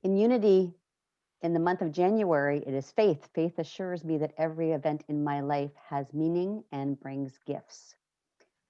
In Unity, in the month of January, it is faith. Faith assures me that every event in my life has meaning and brings gifts.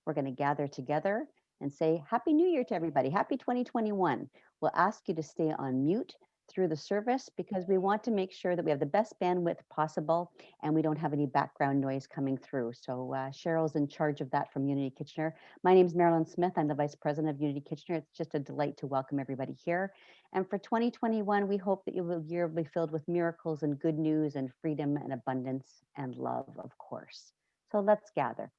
We're going to gather together and say Happy New Year to everybody. Happy 2021. We'll ask you to stay on mute through the service because we want to make sure that we have the best bandwidth possible and we don't have any background noise coming through. So Cheryl's in charge of that from Unity Kitchener. My name is Marilyn Smith. I'm the Vice President of Unity Kitchener. It's just a delight to welcome everybody here. And for 2021, we hope that your year will be filled with miracles and good news and freedom and abundance and love, of course. So let's gather.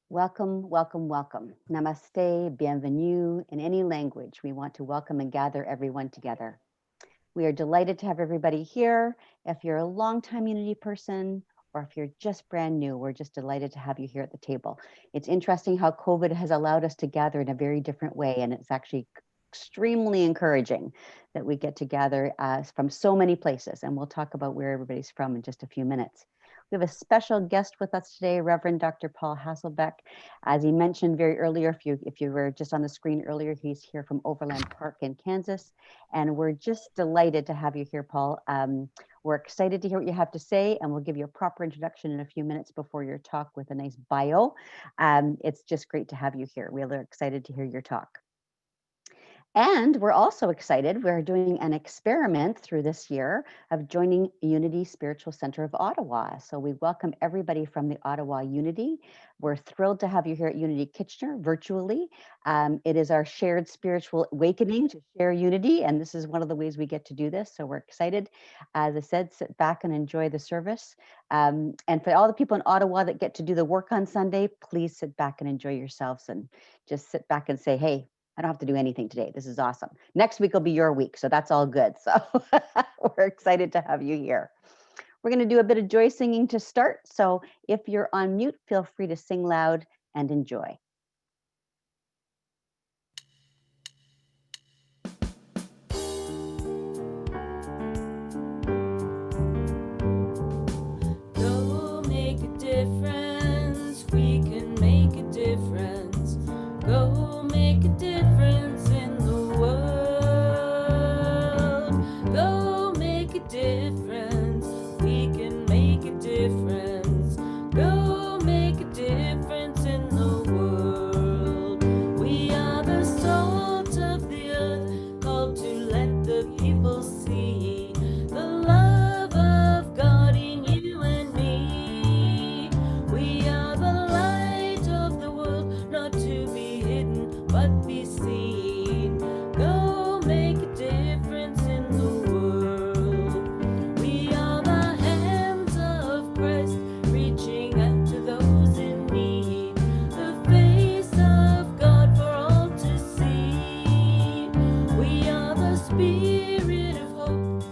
Welcome, welcome, welcome. Namaste, bienvenue. In any language, we want to welcome and gather everyone together. We are delighted to have everybody here. If you're a longtime Unity person, or if you're just brand new, we're just delighted to have you here at the table. It's interesting how COVID has allowed us to gather in a very different way, and it's actually extremely encouraging that we get to gather from so many places, and we'll talk about where everybody's from in just a few minutes. We have a special guest with us today, Reverend Dr. Paul Hasselbeck. As he mentioned very earlier, if you were just on the screen earlier, he's here from Overland Park in Kansas. And we're just delighted to have you here, Paul. We're excited to hear what you have to say, and we'll give you a proper introduction in a few minutes before your talk with a nice bio. It's just great to have you here. We're excited to hear your talk. And we're also excited. We're doing an experiment through this year of joining Unity Spiritual Center of Ottawa. So we welcome everybody from the Ottawa Unity. We're thrilled to have you here at Unity Kitchener virtually. It is our shared spiritual awakening to share unity, and this is one of the ways we get to do this. So we're excited. As I said, sit back and enjoy the service. And for all the people in Ottawa that get to do the work on Sunday, please sit back and enjoy yourselves and just sit back and say, hey, I don't have to do anything today. This is awesome. Next week will be your week, so that's all good. So we're excited to have you here. We're going to do a bit of joy singing to start. So if you're on mute, feel free to sing loud and enjoy. Go make a difference. We can make a difference. Go make a difference in the world. Go make a difference. We can make a difference. Go make a difference in the world. We are the salt of the earth, called to let the people see the love of God in you and me. We are the light of the world, not to be hidden, but be seen. Go make a difference in the world. We are the hands of Christ, reaching out to those in need. The face of God for all to see. We are the spirit of hope.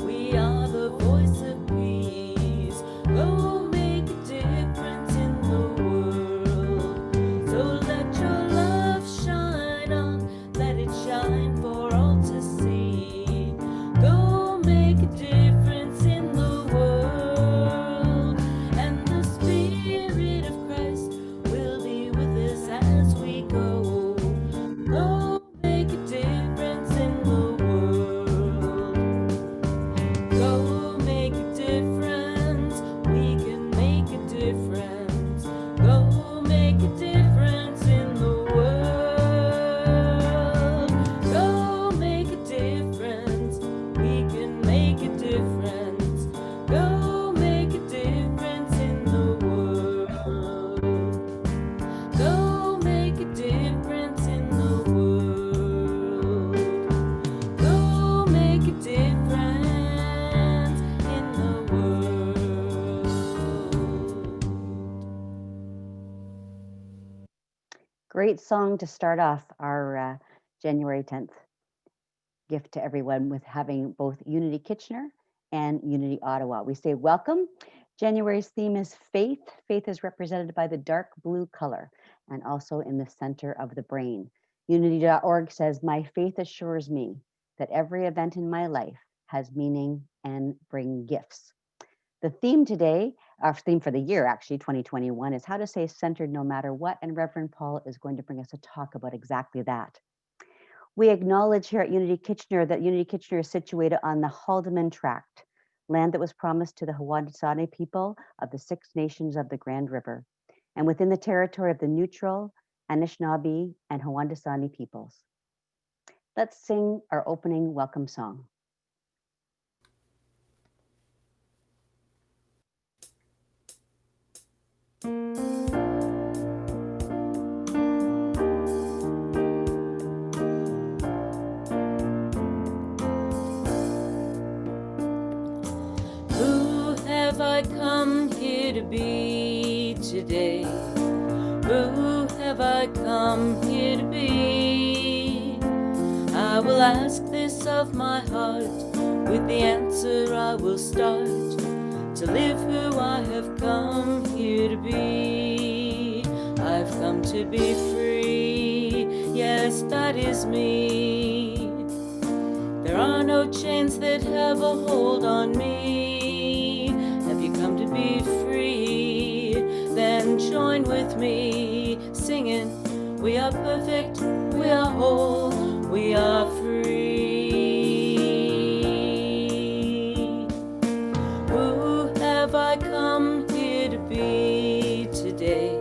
We are the voice of peace. Go make a difference in the world. So let your love shine on, let it shine for all to see. Go make a difference in the world, and the Spirit of Christ will be with us as we go. Go make a difference in the world. Go make a difference. We can make a difference. Go make a difference in the world. Go make a difference. We can make a difference. Go make a difference in the world. Go make a difference in the world. Go make a difference in the world. Great song to start off our January 10th gift to everyone with having both Unity Kitchener and Unity Ottawa. We say welcome. January's theme is faith. Faith is represented by the dark blue color and also in the center of the brain. Unity.org says, my faith assures me that every event in my life has meaning and bring gifts. The theme today, our theme for the year, actually, 2021, is how to stay centered no matter what. And Reverend Paul is going to bring us a talk about exactly that. We acknowledge here at Unity Kitchener that Unity Kitchener is situated on the Haldeman Tract, land that was promised to the Haudenosaunee people of the Six Nations of the Grand River, and within the territory of the neutral Anishinaabe and Haudenosaunee peoples. Let's sing our opening welcome song. Who have I come here to be today? Who have I come here to be? I will ask this of my heart. With the answer I will start to live who I have come here to be. I've come to be free. Yes, that is me. There are no chains that have a hold on me. Have you come to be free? Then join with me, singing, we are perfect, we are whole, we are free. Who have I come here to be today?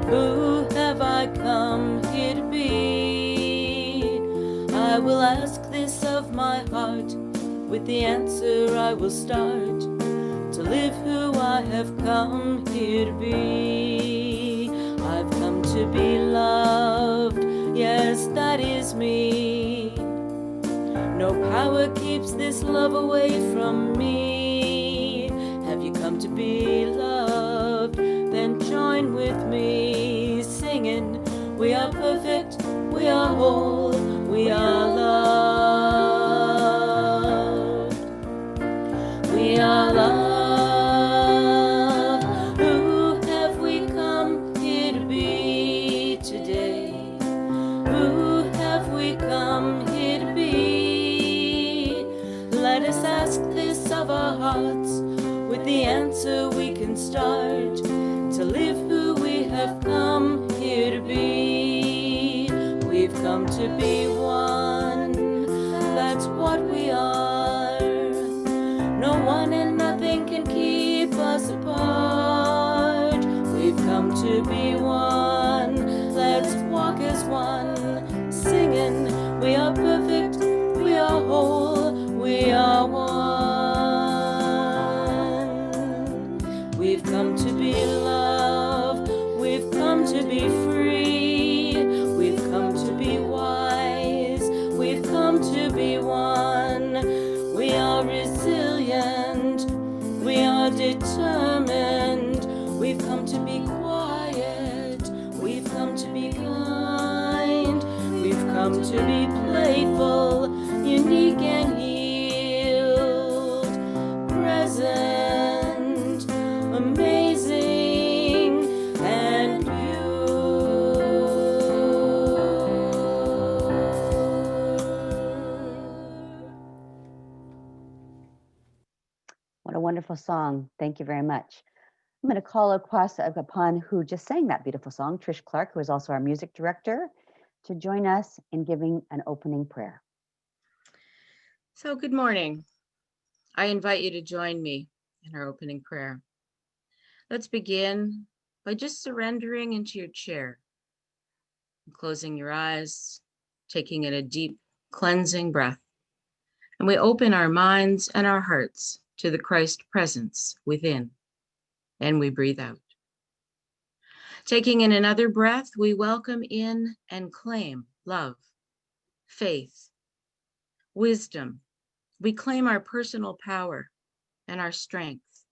Who have I come here to be? I will ask this of my heart. With the answer I will start to live who I have come here to be. I've come to be loved. Yes, that is me. No power keeps this love away from me. Have you come to be loved? Then join with me, singing, we are perfect, we are whole, we are loved. We are loved. Who have we come here to be today? Who have we come here to be? Let us ask this of our hearts. With the answer we can start to live who we have come here to be. We've come to be one, that's what we are. No one and nothing can keep us apart. We've come to be one, let's walk as one, singing, we are perfect, we are whole, we are one. We've come to be love, we've come to be free, we've come to be wise, we've come to be one. We are resilient, we are determined, we've come to be quiet, we've come to be kind, we've come to be playful, unique and healed, present, amazing, and What a wonderful song. Thank you very much. I'm going to call upon who just sang that beautiful song, Trish Clark, who is also our music director, to join us in giving an opening prayer. So good morning. I invite you to join me in our opening prayer. Let's begin by just surrendering into your chair, closing your eyes, taking in a deep cleansing breath. And we open our minds and our hearts to the Christ presence within, and we breathe out. Taking in another breath, we welcome in and claim love, faith, wisdom. We claim our personal power and our strength,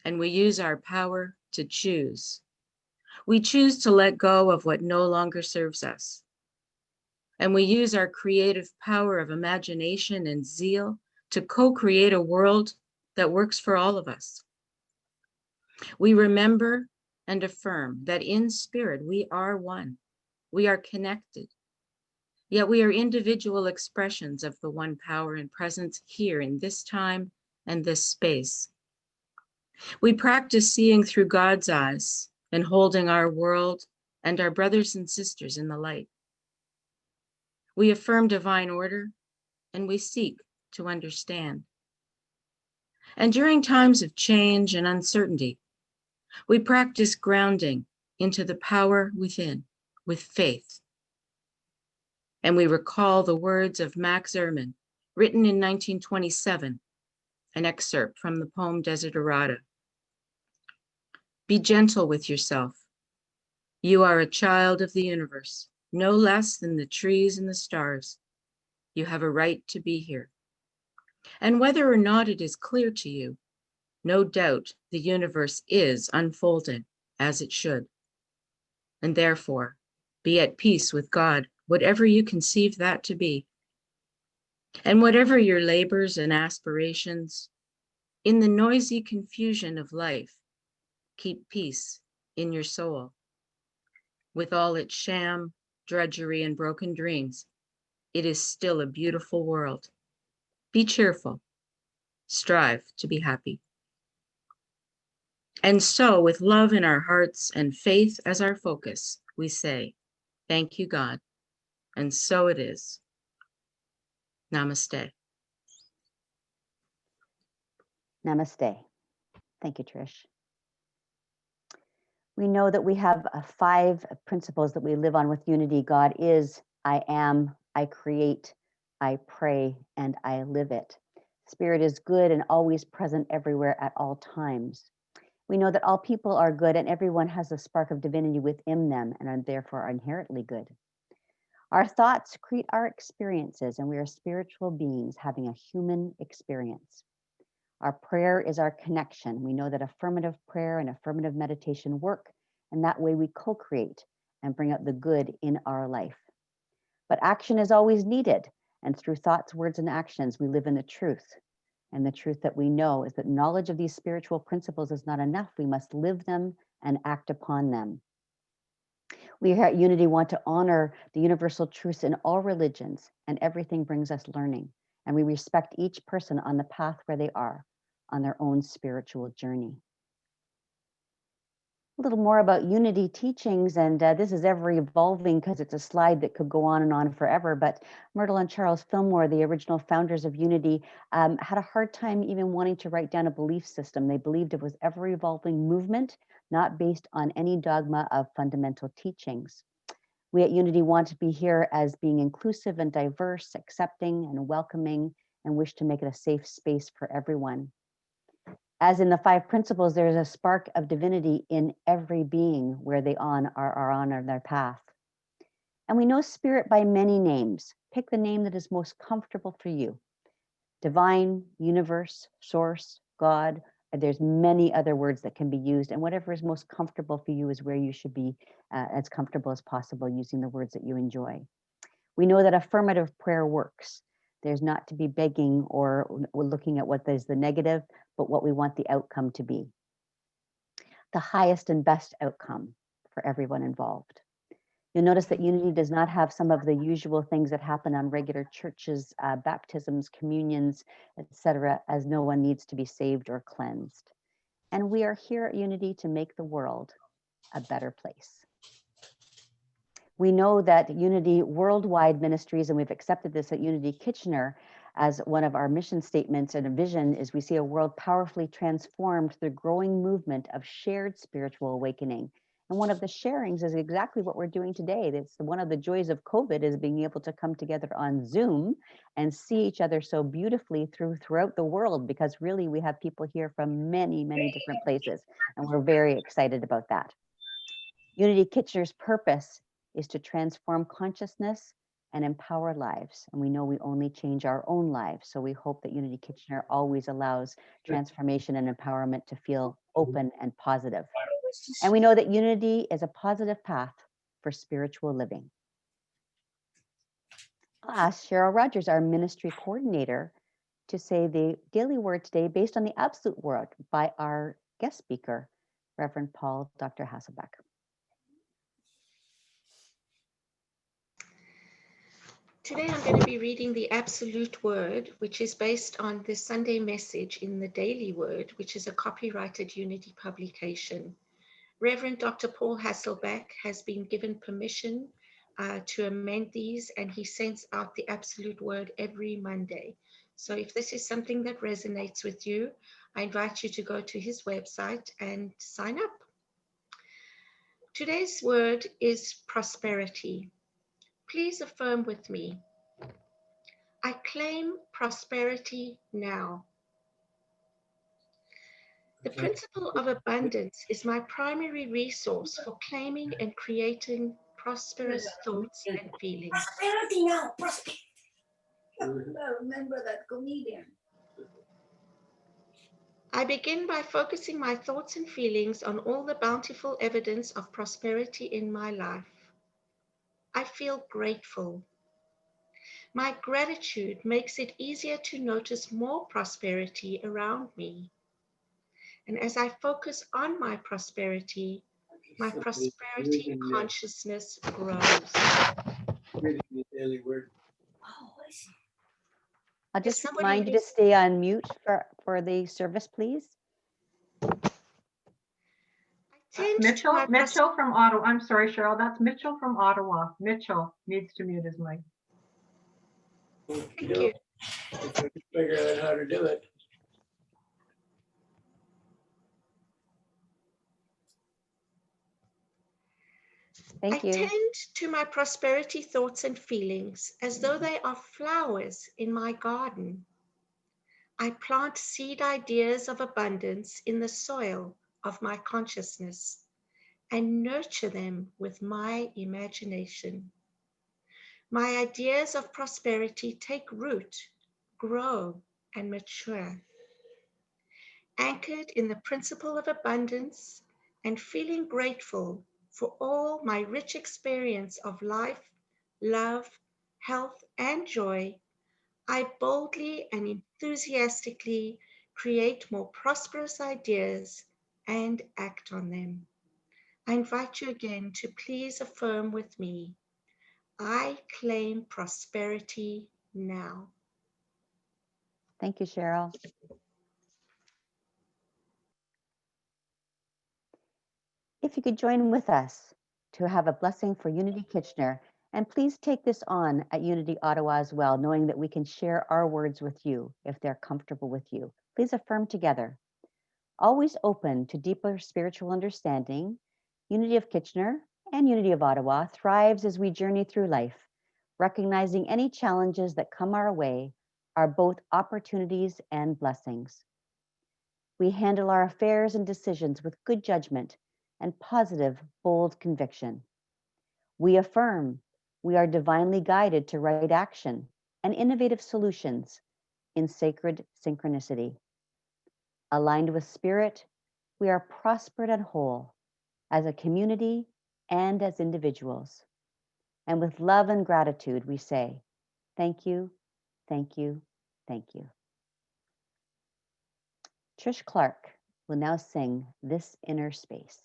and we use our power to choose. We choose to let go of what no longer serves us, and we use our creative power of imagination and zeal to co-create a world that works for all of us. We remember and affirm that in spirit we are one, we are connected, yet we are individual expressions of the one power and presence here in this time and this space. We practice seeing through God's eyes and holding our world and our brothers and sisters in the light. We affirm divine order and we seek to understand. And during times of change and uncertainty, we practice grounding into the power within with faith. And we recall the words of Max Ehrmann, written in 1927, an excerpt from the poem Desiderata. Be gentle with yourself. You are a child of the universe, no less than the trees and the stars. You have a right to be here. And whether or not it is clear to you, no doubt the universe is unfolding as it should. And therefore, be at peace with God, whatever you conceive that to be. And whatever your labors and aspirations, in the noisy confusion of life, keep peace in your soul. With all its sham, drudgery, and broken dreams, it is still a beautiful world. Be cheerful. Strive to be happy. And so, with love in our hearts and faith as our focus, we say, thank you, God. And so it is. Namaste. Namaste. Thank you, Trish. We know that we have 5 principles that we live on with unity. God is, I am, I create, I pray, and I live it. Spirit is good and always present everywhere at all times. We know that all people are good and everyone has a spark of divinity within them and are therefore inherently good. Our thoughts create our experiences, and we are spiritual beings having a human experience. Our prayer is our connection. We know that affirmative prayer and affirmative meditation work, and that way we co-create and bring out the good in our life. But action is always needed, and through thoughts, words, and actions, we live in the truth. And the truth that we know is that knowledge of these spiritual principles is not enough. We must live them and act upon them. We here at Unity want to honor the universal truths in all religions, and everything brings us learning. And we respect each person on the path where they are, on their own spiritual journey. A little more about Unity teachings, and this is ever evolving because it's a slide that could go on and on forever, but Myrtle and Charles Fillmore, the original founders of Unity, had a hard time even wanting to write down a belief system. They believed it was ever evolving movement, not based on any dogma of fundamental teachings. We at Unity want to be here as being inclusive and diverse, accepting and welcoming, and wish to make it a safe space for everyone. As in the 5 principles, there's a spark of divinity in every being where they are on their path. And we know spirit by many names. Pick the name that is most comfortable for you. Divine, universe, source, God. There's many other words that can be used, and whatever is most comfortable for you is where you should be as comfortable as possible using the words that you enjoy. We know that affirmative prayer works. There's not to be begging or looking at what is the negative, but what we want the outcome to be. The highest and best outcome for everyone involved. You'll notice that Unity does not have some of the usual things that happen on regular churches, baptisms, communions, etc., as no one needs to be saved or cleansed. And we are here at Unity to make the world a better place. We know that Unity Worldwide Ministries, and we've accepted this at Unity Kitchener as one of our mission statements and a vision, is we see a world powerfully transformed through the growing movement of shared spiritual awakening. And one of the sharings is exactly what we're doing today. It's one of the joys of COVID is being able to come together on Zoom and see each other so beautifully throughout the world, because really we have people here from many, many different places. And we're very excited about that. Unity Kitchener's purpose is to transform consciousness and empower lives. And we know we only change our own lives. So we hope that Unity Kitchener always allows transformation and empowerment to feel open and positive. And we know that Unity is a positive path for spiritual living. I'll ask Cheryl Rogers, our ministry coordinator, to say the daily word today based on the absolute word by our guest speaker, Reverend Paul Dr. Hasselback. Today I'm going to be reading the Absolute Word, which is based on the Sunday message in the Daily Word, which is a copyrighted Unity publication. Reverend Dr. Paul Hasselback has been given permission to amend these, and he sends out the Absolute Word every Monday. So if this is something that resonates with you, I invite you to go to his website and sign up. Today's word is prosperity. Please affirm with me. I claim prosperity now. The principle of abundance is my primary resource for claiming and creating prosperous thoughts and feelings. Prosperity now, prosperity. I remember that comedian. I begin by focusing my thoughts and feelings on all the bountiful evidence of prosperity in my life. I feel grateful. My gratitude makes it easier to notice more prosperity around me. And as I focus on my prosperity consciousness grows. Reading the daily word. Oh, I see. I'll just somebody remind you to stay on mute for the service, please. Mitchell from Ottawa. I'm sorry, Cheryl. That's Mitchell from Ottawa. Mitchell needs to mute his mic. Thank you. If I can figure out how to do it. Thank you. I tend to my prosperity thoughts and feelings as though they are flowers in my garden. I plant seed ideas of abundance in the soil of my consciousness and nurture them with my imagination. My ideas of prosperity take root, grow, and mature. Anchored in the principle of abundance and feeling grateful for all my rich experience of life, love, health, and joy, I boldly and enthusiastically create more prosperous ideas and act on them. I invite you again to please affirm with me, I claim prosperity now. Thank you, Cheryl. If you could join with us to have a blessing for Unity Kitchener, and please take this on at Unity Ottawa as well, knowing that we can share our words with you if they're comfortable with you. Please affirm together. Always open to deeper spiritual understanding, Unity of Kitchener and Unity of Ottawa thrives as we journey through life, recognizing any challenges that come our way are both opportunities and blessings. We handle our affairs and decisions with good judgment and positive, bold conviction. We affirm we are divinely guided to right action and innovative solutions in sacred synchronicity. Aligned with spirit, we are prospered and whole as a community and as individuals. And with love and gratitude, we say, thank you, thank you, thank you. Trish Clark will now sing This Inner Space.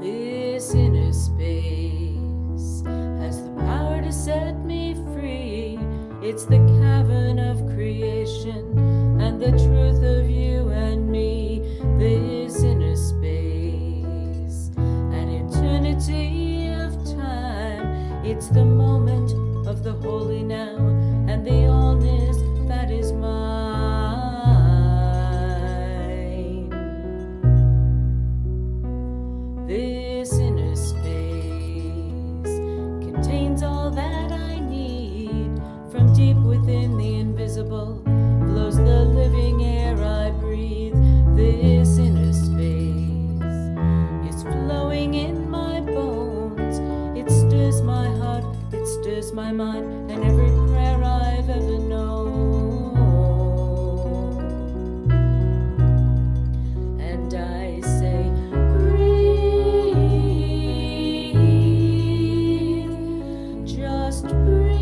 This inner space has the power to set me free. It's the cavern of creation and the truth of you and me. This inner space, an eternity of time. It's the moment of the holy now and the allness that is mine. This inner space contains all that I need. From deep within the invisible flows the living air I breathe. This inner space is flowing in my bones. It stirs my heart, it stirs my mind, and every prayer I've ever known. And I say, breathe, just breathe.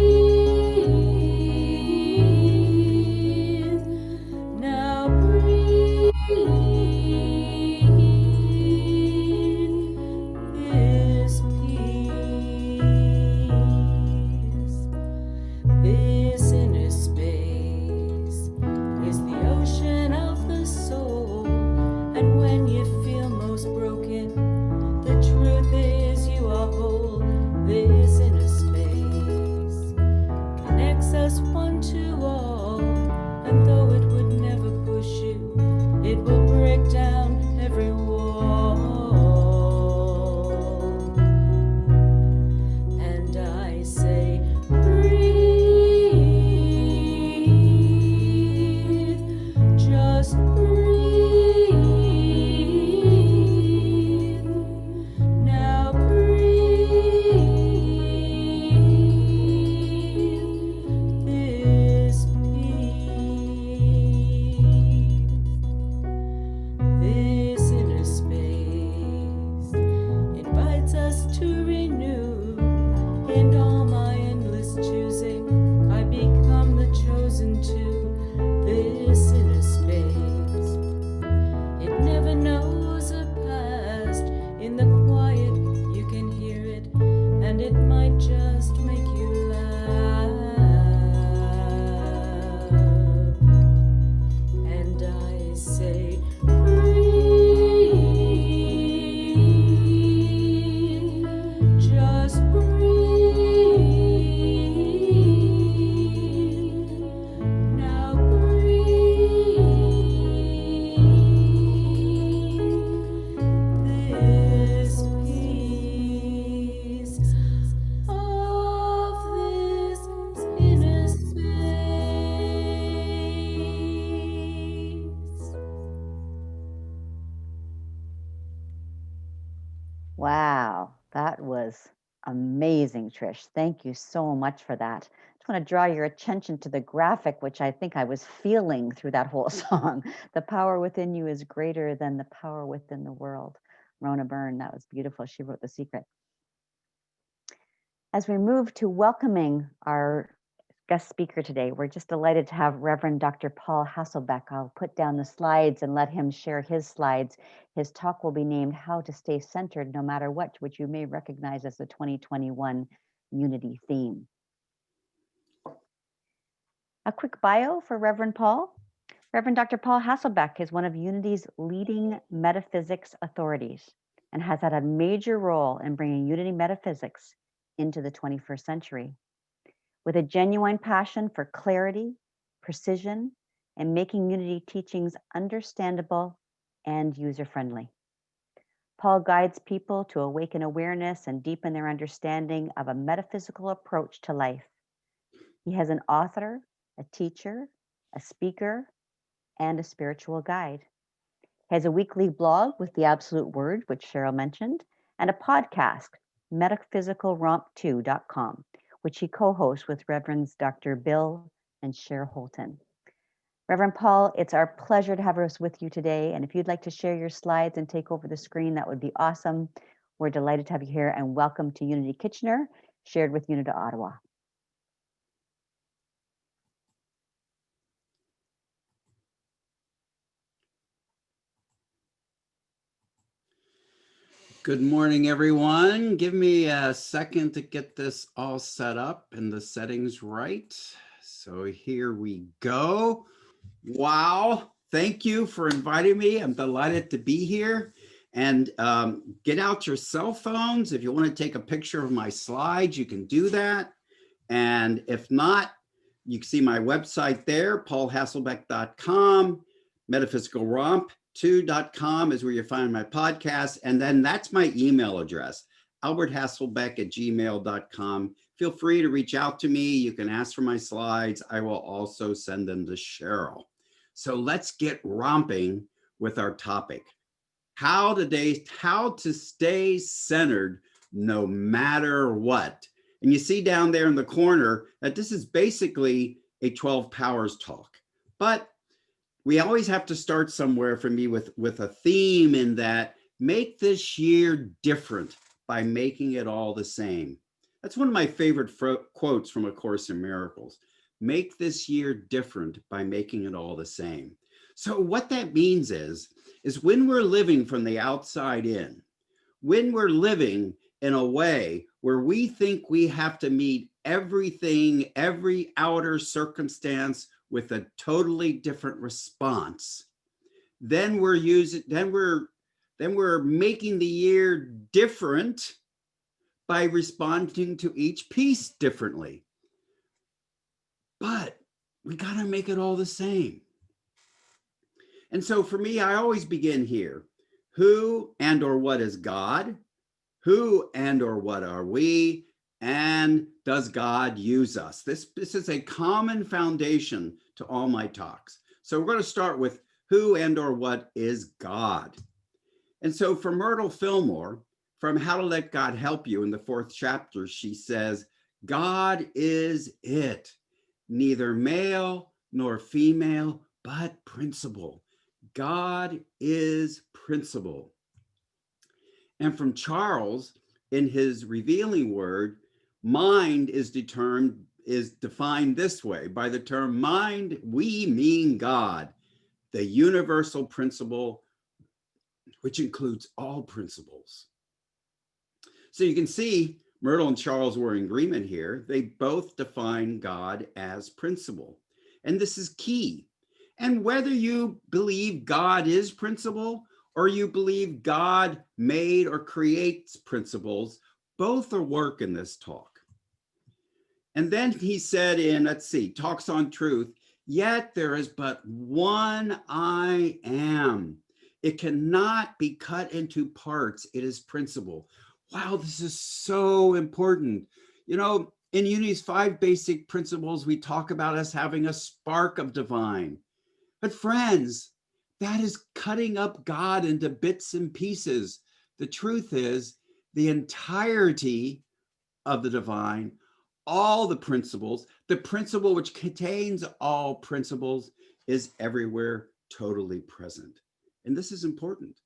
when you feel most broken, the truth is you are whole. This inner space connects us one to all, and though it would never push you, it will break down every wall. And I say, breathe, just breathe. Now breathe this peace. This inner space invites us to renew. In all my endless choosing, I become the chosen two. This inner space, it never knows a past. In the quiet, you can hear it, and it might just make you laugh. And I say, breathe, just breathe. Now breathe this peace of this inner space. Wow, that was amazing, Trish. Thank you so much for that. I just want to draw your attention to the graphic, which I think I was feeling through that whole song. The power within you is greater than the power within the world. Rona Byrne, that was beautiful. She wrote The Secret. As we move to welcoming our guest speaker today, we're just delighted to have Reverend Dr. Paul Hasselbeck. I'll put down the slides and let him share his slides. His talk will be named How to Stay Centered No Matter What, which you may recognize as the 2021 Unity theme. A quick bio for Reverend Paul. Reverend Dr. Paul Hasselbeck is one of Unity's leading metaphysics authorities and has had a major role in bringing Unity metaphysics into the 21st century. With a genuine passion for clarity, precision, and making Unity teachings understandable and user-friendly. Paul guides people to awaken awareness and deepen their understanding of a metaphysical approach to life. He is an author, a teacher, a speaker, and a spiritual guide. He has a weekly blog with the Absolute Word, which Cheryl mentioned, and a podcast, metaphysicalromp2.com, which he co-hosts with Reverends Dr. Bill and Cheryl Holton. Reverend Paul, it's our pleasure to have us with you today. And if you'd like to share your slides and take over the screen, that would be awesome. We're delighted to have you here, and welcome to Unity Kitchener, shared with Unity Ottawa. Good morning, everyone. Give me a second to get this all set up and the settings right. So here we go. Wow. Thank you for inviting me. I'm delighted to be here. And get out your cell phones. If you want to take a picture of my slides, you can do that. And if not, you can see my website there, paulhasselbeck.com, metaphysicalromp2.com is where you find my podcast. And then that's my email address, alberthasselbeck@gmail.com. Feel free to reach out to me. You can ask for my slides. I will also send them to Cheryl. So let's get romping with our topic. How to stay centered no matter what. And you see down there in the corner that this is basically a 12 powers talk. But we always have to start somewhere for me with a theme in that make this year different by making it all the same. That's one of my favorite quotes from A Course in Miracles. Make this year different by making it all the same. So what that means is when we're living from the outside in, when we're living in a way where we think we have to meet everything, every outer circumstance with a totally different response, then we're then we're making the year different by responding to each piece differently. But we got to make it all the same. And so for me, I always begin here. Who and or what is God? Who and or what are we? And does God use us? This is a common foundation to all my talks. So we're going to start with who and or what is God? And so for Myrtle Fillmore, from How to Let God Help You in the 4th chapter, she says, God is it, neither male nor female, but principle. God is principle. And from Charles, in his revealing word, mind is defined this way. By the term mind, we mean God, the universal principle, which includes all principles. So you can see Myrtle and Charles were in agreement here. They both define God as principle. And this is key. And whether you believe God is principle or you believe God made or creates principles, both are work in this talk. And then he said in, let's see, Talks on Truth, yet there is but one I am. It cannot be cut into parts. It is principle. Wow, this is so important. You know, in Unity's 5 basic principles, we talk about us having a spark of divine. But friends, that is cutting up God into bits and pieces. The truth is, the entirety of the divine, all the principles, the principle which contains all principles, is everywhere totally present. And this is important.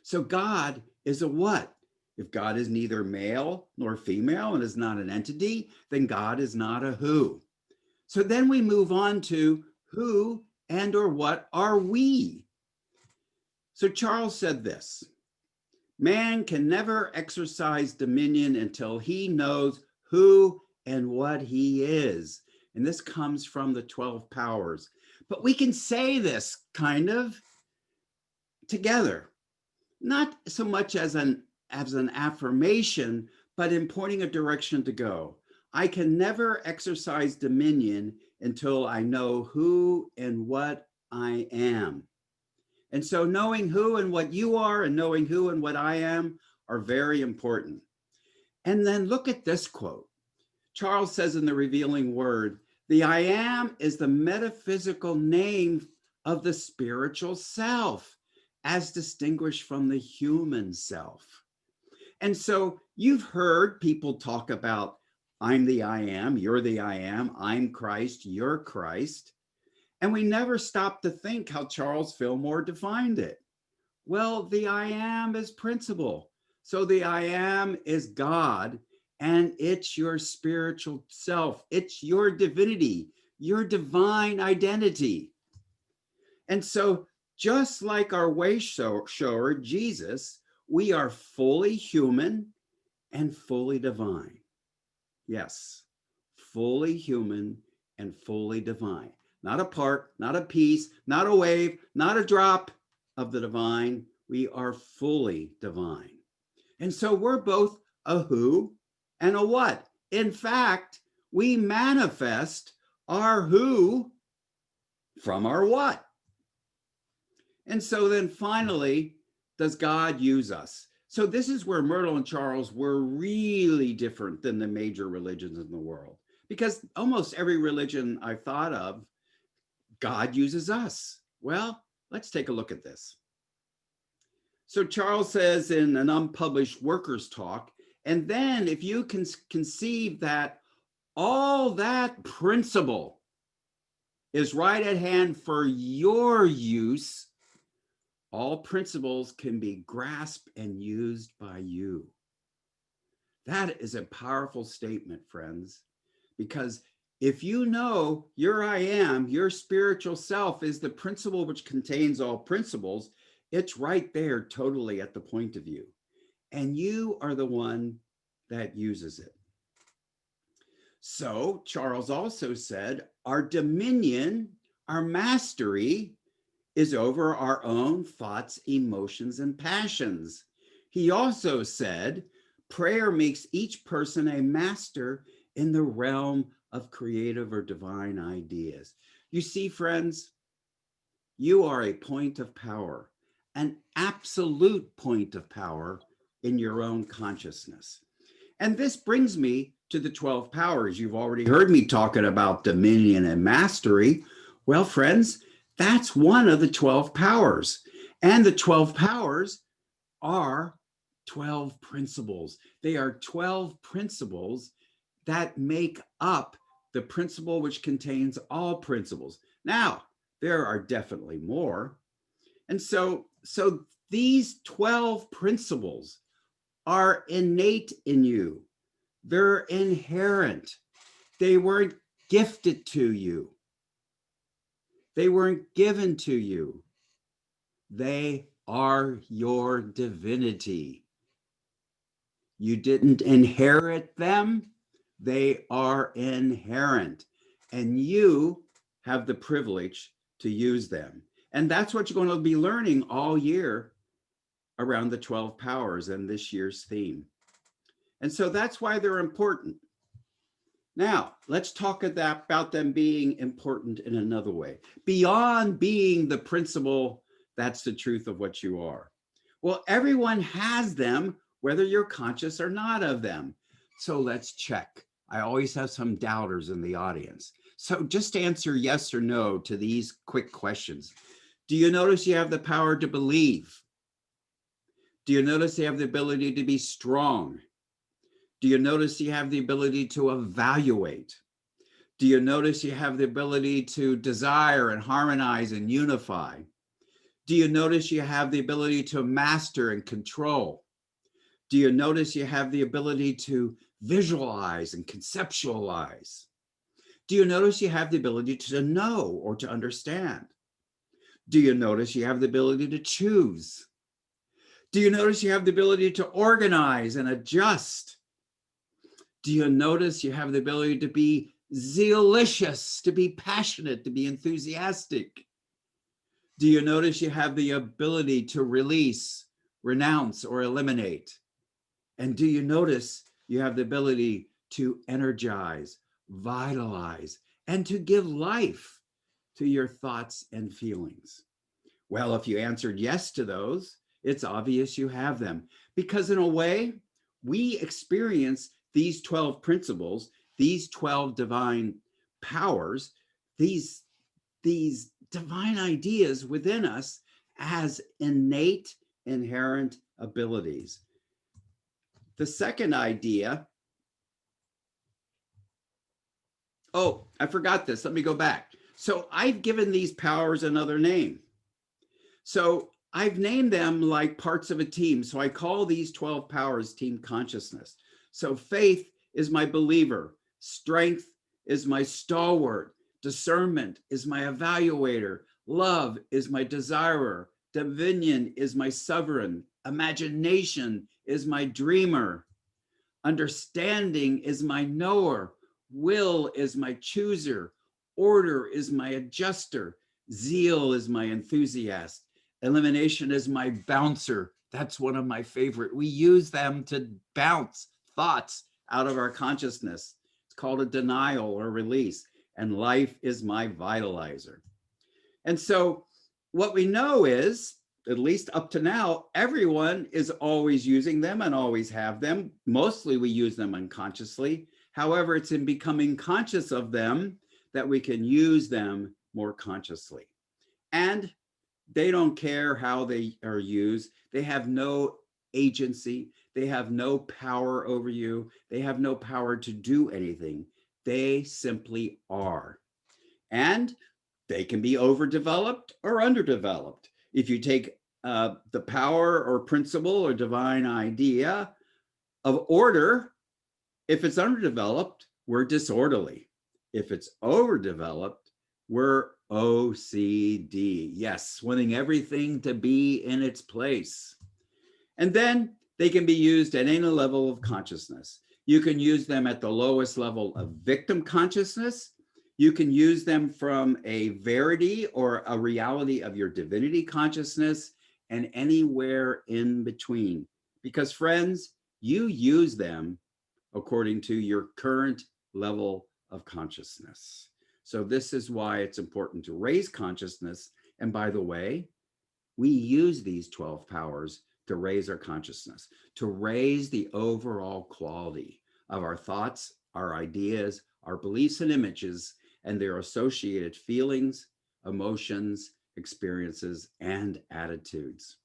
So God is a what? If God is neither male nor female and is not an entity, then God is not a who. So then we move on to who and or what are we? So Charles said this, man can never exercise dominion until he knows who and what he is. And this comes from the 12 powers. But we can say this kind of together, not so much as an affirmation, but in pointing a direction to go. I can never exercise dominion until I know who and what I am. And so knowing who and what you are and knowing who and what I am are very important. And then look at this quote. Charles says in the revealing word, the I am is the metaphysical name of the spiritual self, as distinguished from the human self. And so you've heard people talk about, I'm the I am, you're the I am, I'm Christ, you're Christ. And we never stop to think how Charles Fillmore defined it. Well, the I am is principle. So the I am is God, and it's your spiritual self. It's your divinity, your divine identity. And so just like our way shower, Jesus, we are fully human and fully divine. Yes, fully human and fully divine. Not a part, not a piece, not a wave, not a drop of the divine. We are fully divine. And so we're both a who and a what. In fact, we manifest our who from our what. And so then finally, does God use us? So this is where Myrtle and Charles were really different than the major religions in the world, because almost every religion I've thought of, God uses us. Well, let's take a look at this. So Charles says in an unpublished workers' talk, and then if you can conceive that all that principle is right at hand for your use, all principles can be grasped and used by you. That is a powerful statement, friends, because if you know your I am, your spiritual self is the principle which contains all principles, it's right there totally at the point of view. And you are the one that uses it. So Charles also said, our dominion, our mastery is over our own thoughts, emotions, and passions. He also said, prayer makes each person a master in the realm of creative or divine ideas. You see, friends, you are a point of power, an absolute point of power in your own consciousness. And this brings me to the 12 powers. You've already heard me talking about dominion and mastery. Well, friends, that's one of the 12 powers. And the 12 powers are 12 principles. They are 12 principles that make up the principle which contains all principles. Now, there are definitely more. And so these 12 principles are innate in you. They're inherent. They weren't gifted to you. They weren't given to you. They are your divinity. You didn't inherit them. They are inherent. And you have the privilege to use them. And that's what you're going to be learning all year around the 12 powers and this year's theme. And so that's why they're important. Now, let's talk about them being important in another way. Beyond being the principle, that's the truth of what you are. Well, everyone has them, whether you're conscious or not of them. So let's check. I always have some doubters in the audience. So just answer yes or no to these quick questions. Do you notice you have the power to believe? Do you notice you have the ability to be strong? Do you notice you have the ability to evaluate? Do you notice you have the ability to desire and harmonize and unify? Do you notice you have the ability to master and control? Do you notice you have the ability to visualize and conceptualize? Do you notice you have the ability to know or to understand? Do you notice you have the ability to choose? Do you notice you have the ability to organize and adjust? Do you notice you have the ability to be zealous, to be passionate, to be enthusiastic? Do you notice you have the ability to release, renounce, or eliminate? And do you notice you have the ability to energize, vitalize, and to give life to your thoughts and feelings? Well, if you answered yes to those, it's obvious you have them. Because in a way, we experience these 12 principles, these 12 divine powers, these divine ideas within us as innate, inherent abilities. The second idea, oh, I forgot this. Let me go back. So I've given these powers another name. So I've named them like parts of a team. So I call these 12 powers team consciousness. So faith is my believer. Strength is my stalwart. Discernment is my evaluator. Love is my desirer. Dominion is my sovereign. Imagination is my dreamer. Understanding is my knower. Will is my chooser. Order is my adjuster. Zeal is my enthusiast. Elimination is my bouncer. That's one of my favorite. We use them to bounce thoughts out of our consciousness. It's called a denial or release. And life is my vitalizer. And so what we know is, at least up to now, everyone is always using them and always have them. Mostly we use them unconsciously. However, it's in becoming conscious of them that we can use them more consciously. And they don't care how they are used. They have no agency. They have no power over you. They have no power to do anything. They simply are. And they can be overdeveloped or underdeveloped. If you take the power or principle or divine idea of order, if it's underdeveloped, we're disorderly. If it's overdeveloped, we're OCD. Yes, wanting everything to be in its place. And then they can be used at any level of consciousness. You can use them at the lowest level of victim consciousness. You can use them from a verity or a reality of your divinity consciousness and anywhere in between. Because, friends, you use them according to your current level of consciousness. So, this is why it's important to raise consciousness. And by the way, we use these 12 powers to raise our consciousness, to raise the overall quality of our thoughts, our ideas, our beliefs and images, and their associated feelings, emotions, experiences, and attitudes.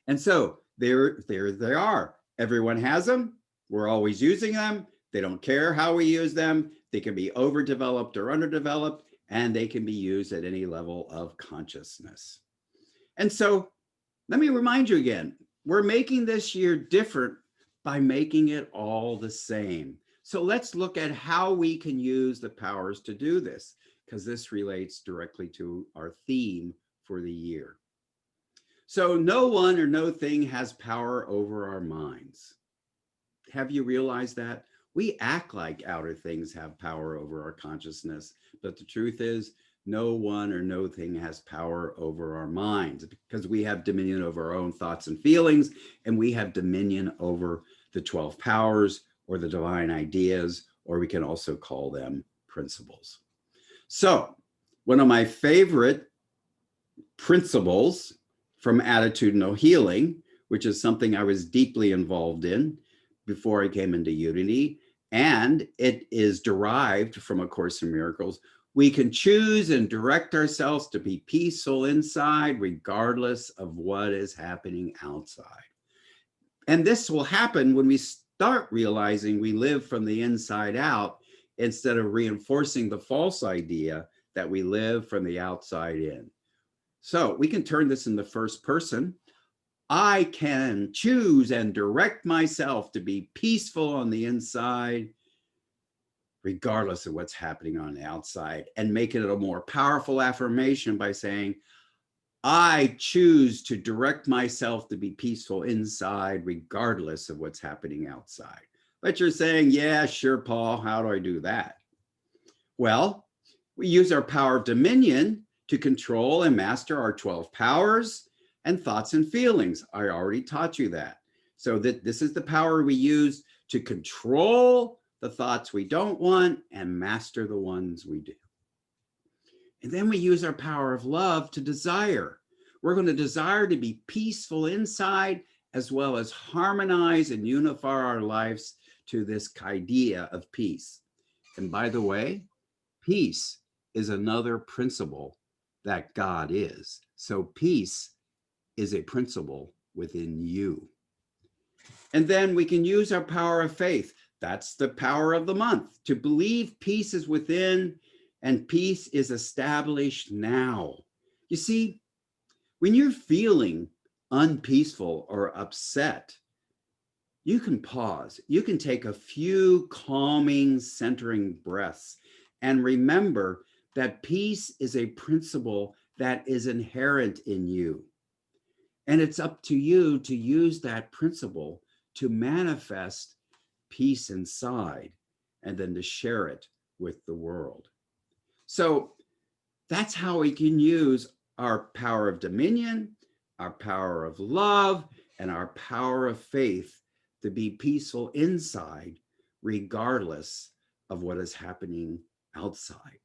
And so there they are. Everyone has them. We're always using them. They don't care how we use them. They can be overdeveloped or underdeveloped, and they can be used at any level of consciousness. And so let me remind you again, we're making this year different by making it all the same. So let's look at how we can use the powers to do this, because this relates directly to our theme for the year. So no one or no thing has power over our minds. Have you realized that? We act like outer things have power over our consciousness, but the truth is no one or no thing has power over our minds, because we have dominion over our own thoughts and feelings, and we have dominion over the 12 powers or the divine ideas, or we can also call them principles. So one of my favorite principles from attitudinal healing, which is something I was deeply involved in before I came into Unity, and it is derived from A Course in Miracles. We can choose and direct ourselves to be peaceful inside, regardless of what is happening outside. And this will happen when we start realizing we live from the inside out, instead of reinforcing the false idea that we live from the outside in. So we can turn this in the first person. I can choose and direct myself to be peaceful on the inside, regardless of what's happening on the outside, and make it a more powerful affirmation by saying, I choose to direct myself to be peaceful inside, regardless of what's happening outside. But you're saying, yeah, sure, Paul, how do I do that? Well, we use our power of dominion to control and master our 12 powers and thoughts and feelings. I already taught you that. So that this is the power we use to control the thoughts we don't want and master the ones we do. And then we use our power of love to desire. We're going to desire to be peaceful inside, as well as harmonize and unify our lives to this idea of peace. And by the way, peace is another principle that God is. So peace is a principle within you. And then we can use our power of faith. That's the power of the month, to believe peace is within and peace is established now. You see, when you're feeling unpeaceful or upset, you can pause. You can take a few calming, centering breaths and remember that peace is a principle that is inherent in you. And it's up to you to use that principle to manifest peace inside and then to share it with the world. So that's how we can use our power of dominion, our power of love, and our power of faith to be peaceful inside, regardless of what is happening outside.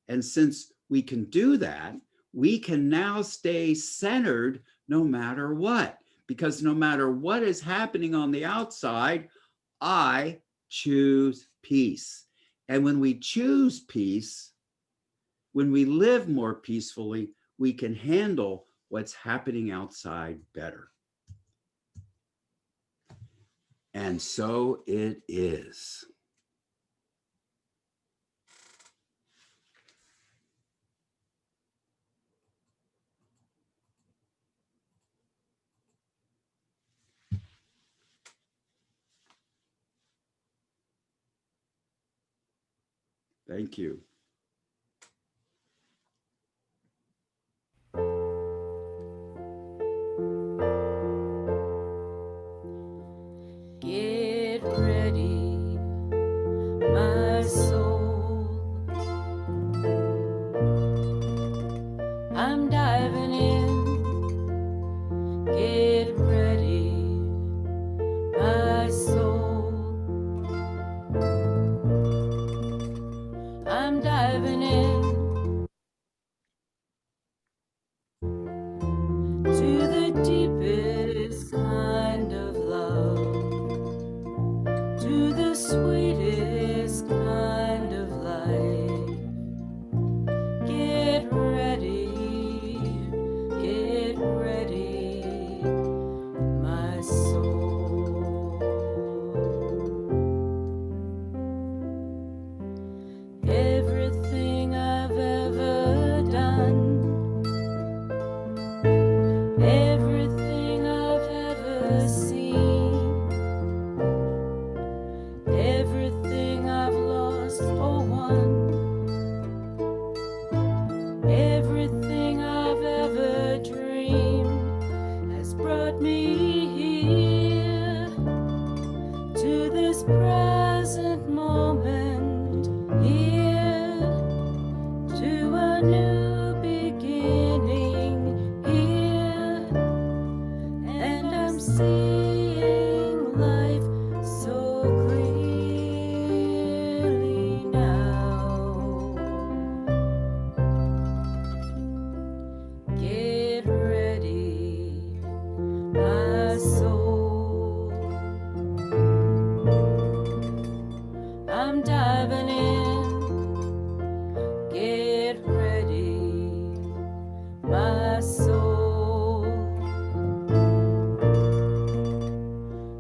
And since we can do that, we can now stay centered no matter what, because no matter what is happening on the outside, I choose peace. And when we choose peace, when we live more peacefully, we can handle what's happening outside better. And so it is. Thank you. Get ready, my soul. ever seen. Everything I've lost or won, everything I've ever dreamed has brought me here to this present moment, here to a new beginning, here, and I'm seeing life so clearly now. Get ready, my soul. I'm diving in. Get ready, my soul.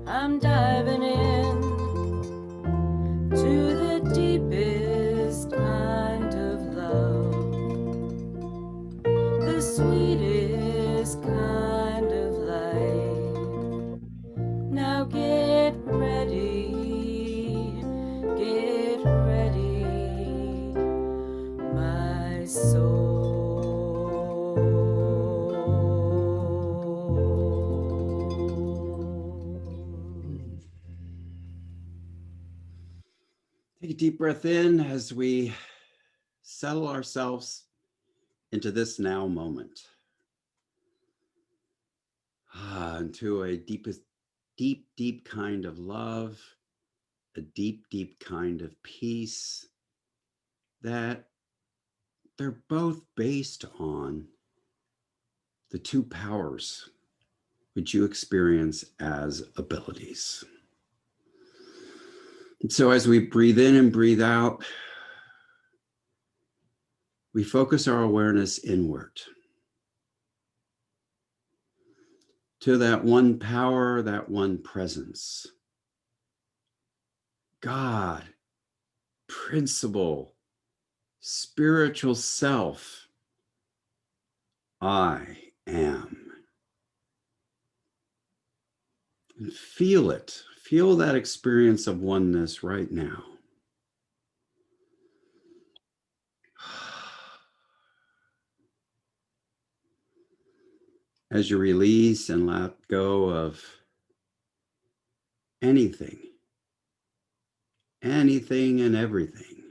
I'm diving in to the deepest kind of love, the sweetest kind of life. Now get ready, my soul. Take a deep breath in as we settle ourselves into this now moment. Into a deep kind of love, a deep kind of peace that they're both based on the two powers which you experience as abilities. And so as we breathe in and breathe out, we focus our awareness inward to that one power, that one presence. God, principle, spiritual self, I am. And feel it. Feel that experience of oneness right now. As you release and let go of anything and everything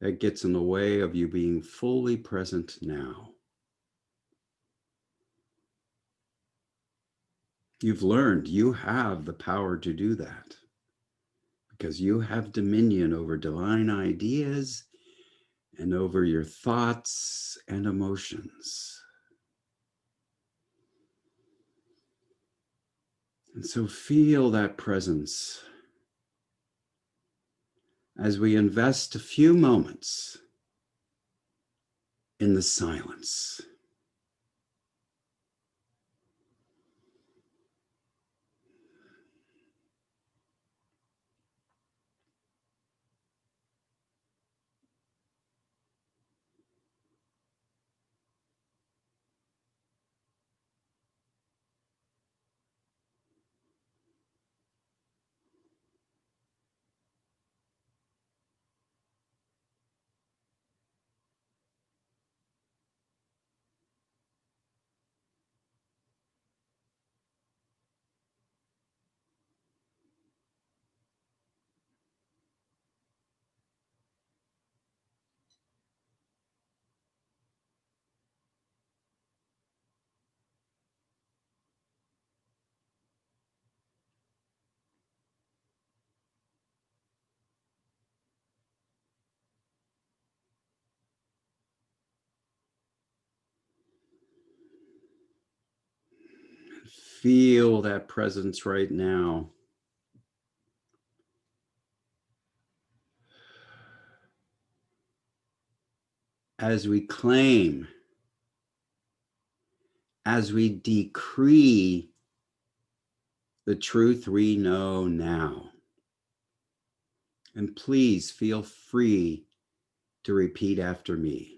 that gets in the way of you being fully present now. You've learned you have the power to do that because you have dominion over divine ideas and over your thoughts and emotions. And so feel that presence as we invest a few moments in the silence. Feel that presence right now. As we claim, as we decree the truth we know now. And please feel free to repeat after me.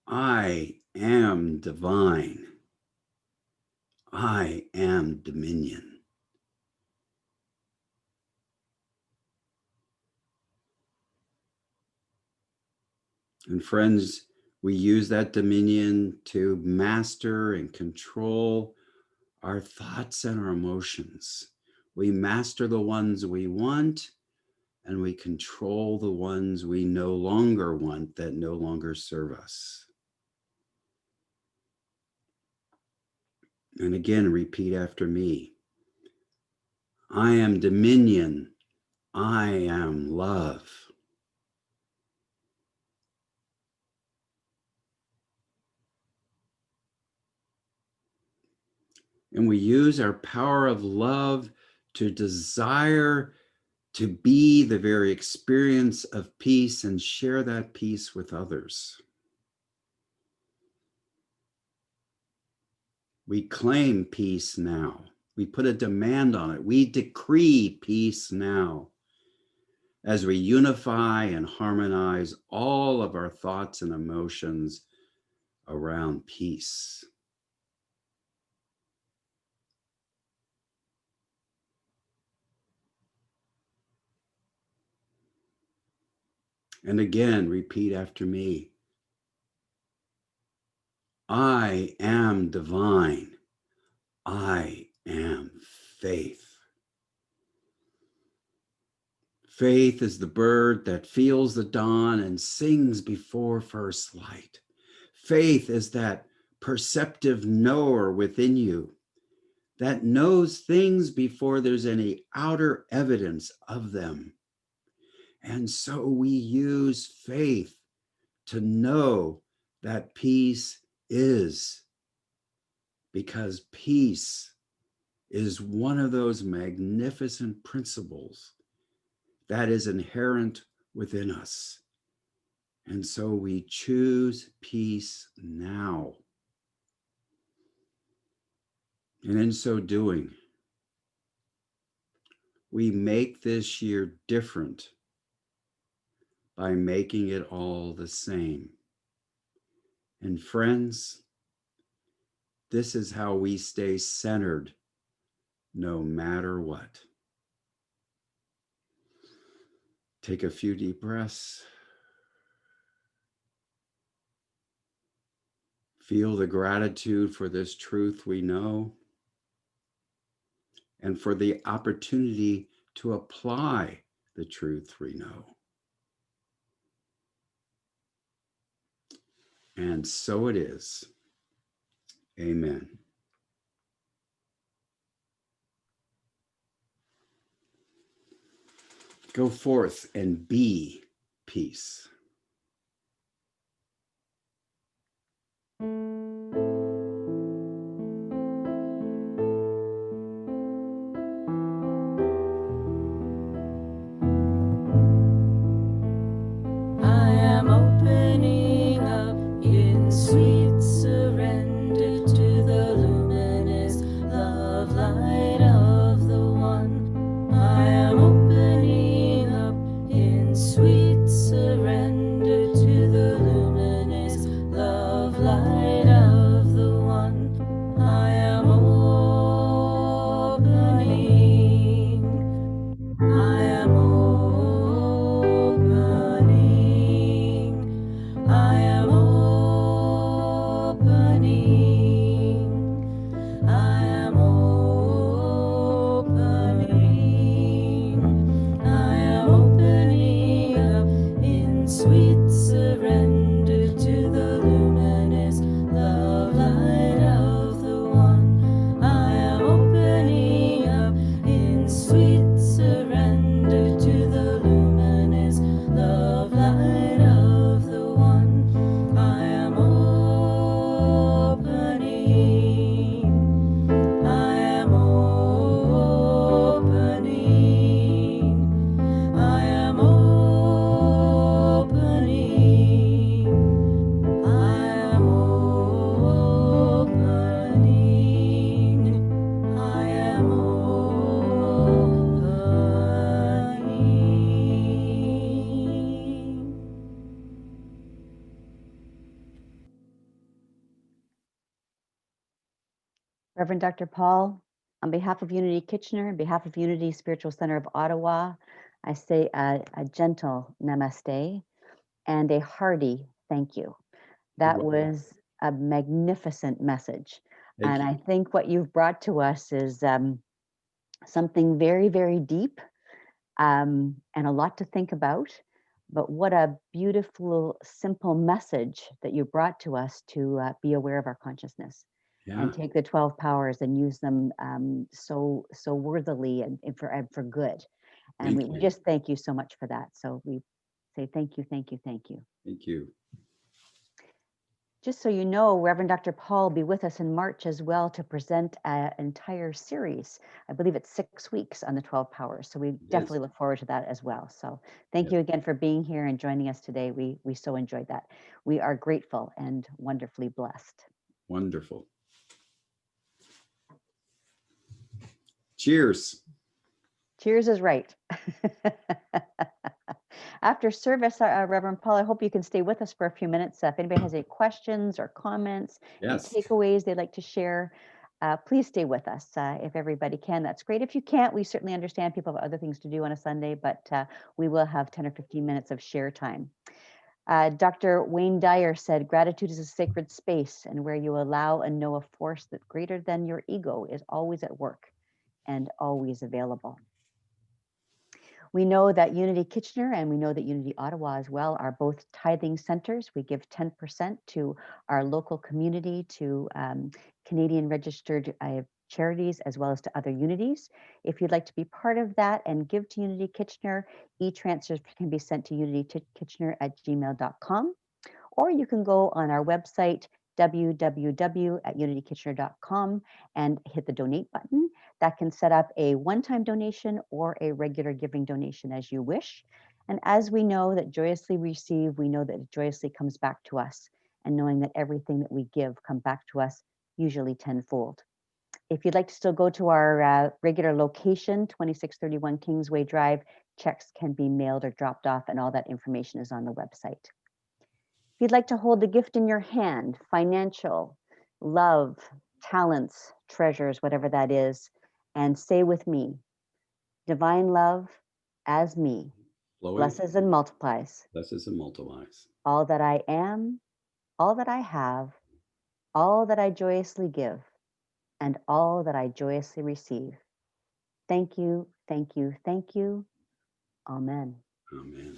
I am divine. I am dominion. And friends, we use that dominion to master and control our thoughts and our emotions. We master the ones we want, and we control the ones we no longer want that no longer serve us. And again, repeat after me. I am dominion. I am love. And we use our power of love to desire to be the very experience of peace and share that peace with others. We claim peace now. We put a demand on it. We decree peace now as we unify and harmonize all of our thoughts and emotions around peace. And again, repeat after me. I am divine. I am faith. Faith is the bird that feels the dawn and sings before first light. Faith is that perceptive knower within you that knows things before there's any outer evidence of them. And so we use faith to know that peace is, because peace is one of those magnificent principles that is inherent within us. And so we choose peace now. And in so doing, we make this year different by making it all the same. And friends, this is how we stay centered no matter what. Take a few deep breaths. Feel the gratitude for this truth we know and for the opportunity to apply the truth we know. And so it is. Amen. Go forth and be peace. I am opening up in sweet surrender to the luminous love light of the One. I am opening up in sweet surrender. Reverend Dr. Paul, on behalf of Unity Kitchener, on behalf of Unity Spiritual Center of Ottawa, I say a gentle namaste and a hearty thank you. That was a magnificent message. Thank And you. I think what you've brought to us is something very, very deep and a lot to think about. But what a beautiful, simple message that you brought to us to be aware of our consciousness Yeah, and take the 12 powers and use them so worthily and for good. And thank we you. just thank you so much for that. So we say thank you, thank you, thank you. Thank you. Just so you know, Reverend Dr. Paul will be with us in March as well to present an entire series. I believe it's 6 weeks on the 12 powers. So we definitely look forward to that as well. So thank you again for being here and joining us today. We so enjoyed that. We are grateful and wonderfully blessed. Wonderful. Cheers. Cheers is right. After service, Reverend Paul, I hope you can stay with us for a few minutes. If anybody has any questions or comments, any Yes. takeaways they'd like to share, please stay with us if everybody can. That's great. If you can't, we certainly understand people have other things to do on a Sunday, but we will have 10 or 15 minutes of share time. Dr. Wayne Dyer said, gratitude is a sacred space, and where you allow and know a force that's greater than your ego is always at work and always available. We know that Unity Kitchener and we know that Unity Ottawa as well are both tithing centers. We give 10% to our local community, to Canadian registered charities, as well as to other unities. If you'd like to be part of that and give to Unity Kitchener, e-transfers can be sent to unitykitchener@gmail.com, or you can go on our website, www.unitykitchener.com, and hit the donate button. That can set up a one-time donation or a regular giving donation as you wish. And as we know that joyously receive, we know that it joyously comes back to us. And knowing that everything that we give comes back to us, usually tenfold. If you'd like to still go to our regular location, 2631 Kingsway Drive, checks can be mailed or dropped off, and all that information is on the website. If you'd like to hold the gift in your hand, financial, love, talents, treasures, whatever that is, and say with me, divine love as me, Flowing. blesses and multiplies Blesses and multiplies. all that I am, all that I have, all that I joyously give, and all that I joyously receive. Thank you, thank you, thank you. Amen. Amen.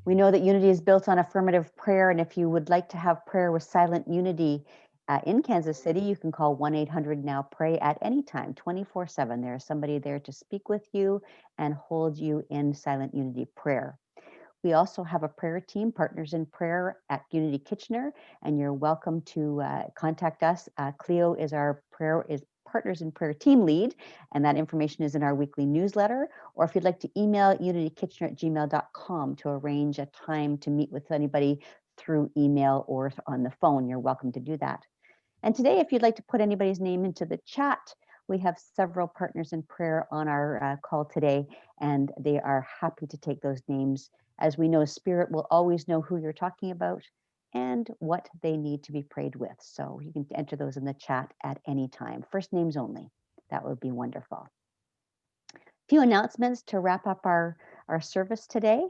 We know that unity is built on affirmative prayer, and if you would like to have prayer with Silent Unity in Kansas City, you can call 1-800-NOW-PRAY at any time, 24/7. There is somebody there to speak with you and hold you in Silent Unity prayer. We also have a prayer team, Partners in Prayer at Unity Kitchener, and you're welcome to contact us. Cleo is our Partners in Prayer team lead, and that information is in our weekly newsletter. Or if you'd like to email unitykitchener@gmail.com to arrange a time to meet with anybody through email or on the phone, you're welcome to do that. And today, if you'd like to put anybody's name into the chat, we have several Partners in Prayer on our call today, and they are happy to take those names. As we know, Spirit will always know who you're talking about and what they need to be prayed with. So you can enter those in the chat at any time. First names only. That would be wonderful. A few announcements to wrap up our service today.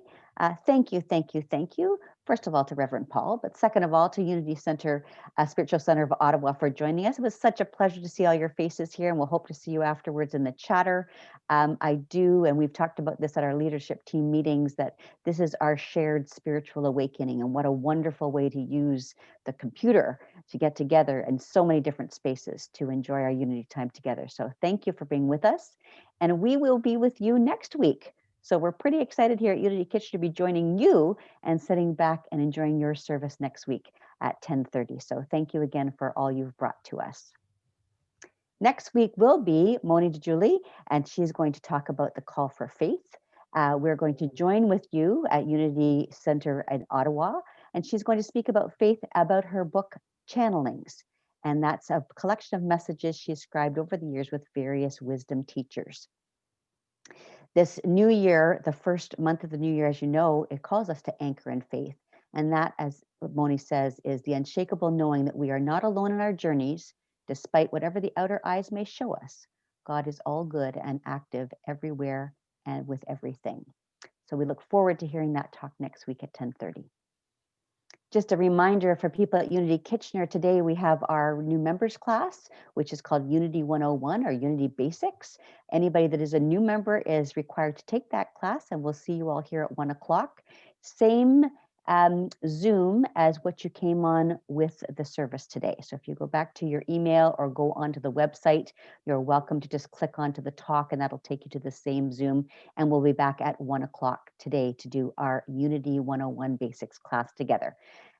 Thank you, thank you, thank you. First of all, to Reverend Paul, but second of all, to Unity Center, Spiritual Center of Ottawa for joining us. It was such a pleasure to see all your faces here, and we'll hope to see you afterwards in the chatter. I do, and we've talked about this at our leadership team meetings, that this is our shared spiritual awakening, and what a wonderful way to use the computer to get together in so many different spaces to enjoy our Unity time together. So thank you for being with us, and we will be with you next week. So we're pretty excited here at Unity Kitchen to be joining you and sitting back and enjoying your service next week at 10:30. So thank you again for all you've brought to us. Next week will be Moni DeJulie, and she's going to talk about the call for faith. We're going to join with you at Unity Center in Ottawa, and she's going to speak about faith, about her book, Channelings. And that's a collection of messages she scribed over the years with various wisdom teachers. This new year, the first month of the new year, as you know, it calls us to anchor in faith. And that, as Moni says, is the unshakable knowing that we are not alone in our journeys, Despite whatever the outer eyes may show us, God is all good and active everywhere and with everything. So we look forward to hearing that talk next week at 10:30. Just a reminder for people at Unity Kitchener, today we have our new members class, which is called Unity 101 or Unity Basics. Anybody that is a new member is required to take that class, and we'll see you all here at 1 o'clock. Same Zoom as what you came on with the service today. So if you go back to your email or go onto the website, you're welcome to just click onto the talk, and that'll take you to the same Zoom. And we'll be back at 1 o'clock today to do our Unity 101 Basics class together.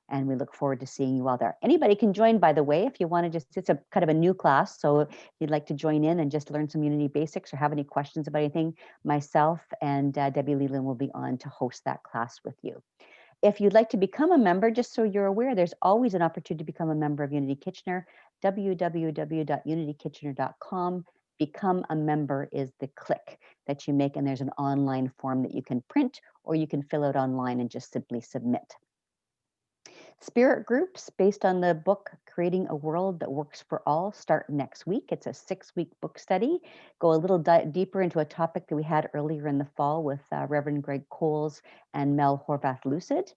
And we look forward to seeing you all there. Anybody can join, by the way, if you want to just, it's a kind of a new class. So if you'd like to join in and just learn some Unity basics or have any questions about anything, myself and Debbie Leland will be on to host that class with you. If you'd like to become a member, just so you're aware, there's always an opportunity to become a member of Unity Kitchener, www.unitykitchener.com. Become a member is the click that you make, and there's an online form that you can print or you can fill out online and just simply submit. Spirit groups based on the book Creating a World That Works for All start next week. It's a 6-week book study. Go a little deeper into a topic that we had earlier in the fall with Reverend Greg Coles and Mel Horvath Lucid.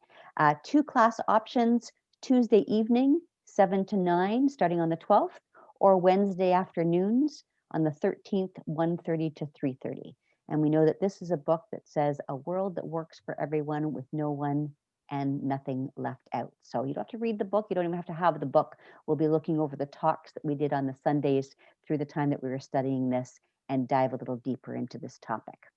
2 class options: Tuesday evening, 7 to 9, starting on the 12th, or Wednesday afternoons on the 13th, 1:30 to 3:30. And we know that this is a book that says a world that works for everyone with no one and nothing left out. So you don't have to read the book. You don't even have to have the book. We'll be looking over the talks that we did on the Sundays through the time that we were studying this and dive a little deeper into this topic.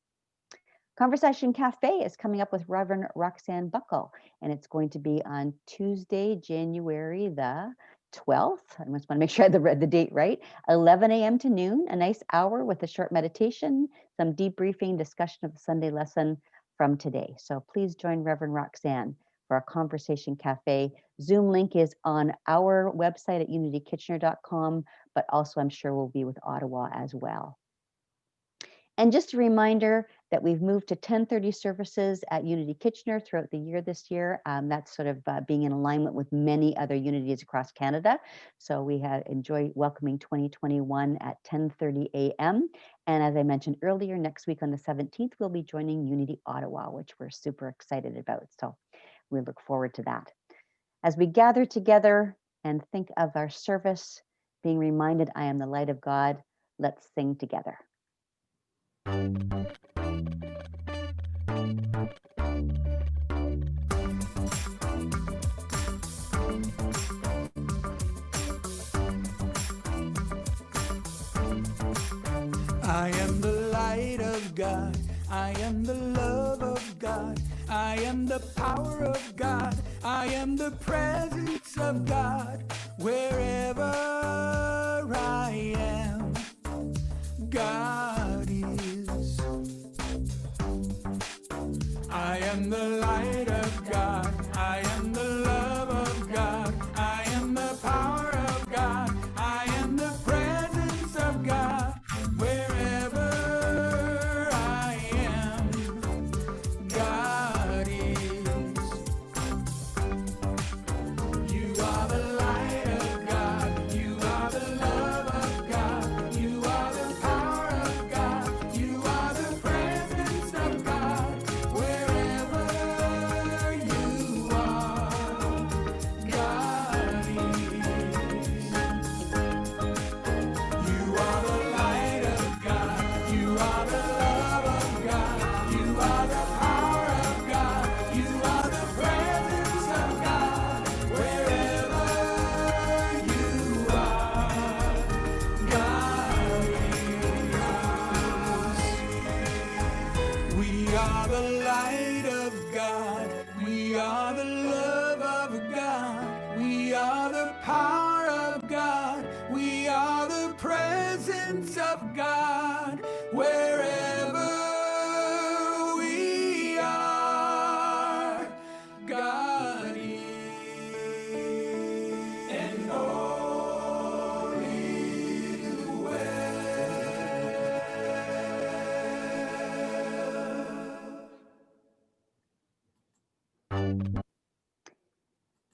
Conversation Cafe is coming up with Reverend Roxanne Buckle, and it's going to be on Tuesday, January the 12th. I just want to make sure I had the date right. 11 a.m. to noon, a nice hour with a short meditation, some debriefing, discussion of the Sunday lesson from today. So please join Reverend Roxanne for our Conversation Cafe. Zoom link is on our website at unitykitchener.com, but also I'm sure will be with Ottawa as well. And just a reminder that we've moved to 10:30 services at Unity Kitchener throughout the year this year. That's sort of being in alignment with many other Unities across Canada. So we enjoy welcoming 2021 at 10:30 a.m. And as I mentioned earlier, next week on the 17th, we'll be joining Unity Ottawa, which we're super excited about. So we look forward to that. As we gather together and think of our service, being reminded I am the light of God, let's sing together. I am the light of God. I am the love of God. I am the power of God. I am the presence of God. Wherever I am, God is. I am the light of God. I am the love of God. I am the power of God. I am the presence of God. Wherever I am, God is. You are the light of God. You are the love of God. You are the power of God. You are the presence of God. Wherever you are, God is. You are the light of God. You are the love of God. You are the power of God. You are the presence of God. Wherever you are, God is. We are the light of God. We are the love of God. We are the power of God. We are the presence of God. Wherever we are, God is. And all is well.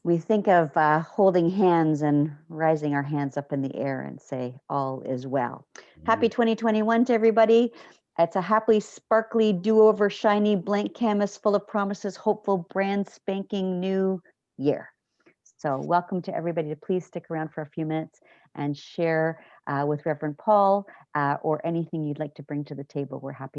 We think of holding hands and rising our hands up in the air and say, all is well. Happy 2021 to everybody. It's a happily, sparkly, do-over, shiny, blank canvas full of promises, hopeful, brand spanking new year. So welcome to everybody to please stick around for a few minutes and share with Reverend Paul or anything you'd like to bring to the table. We're happy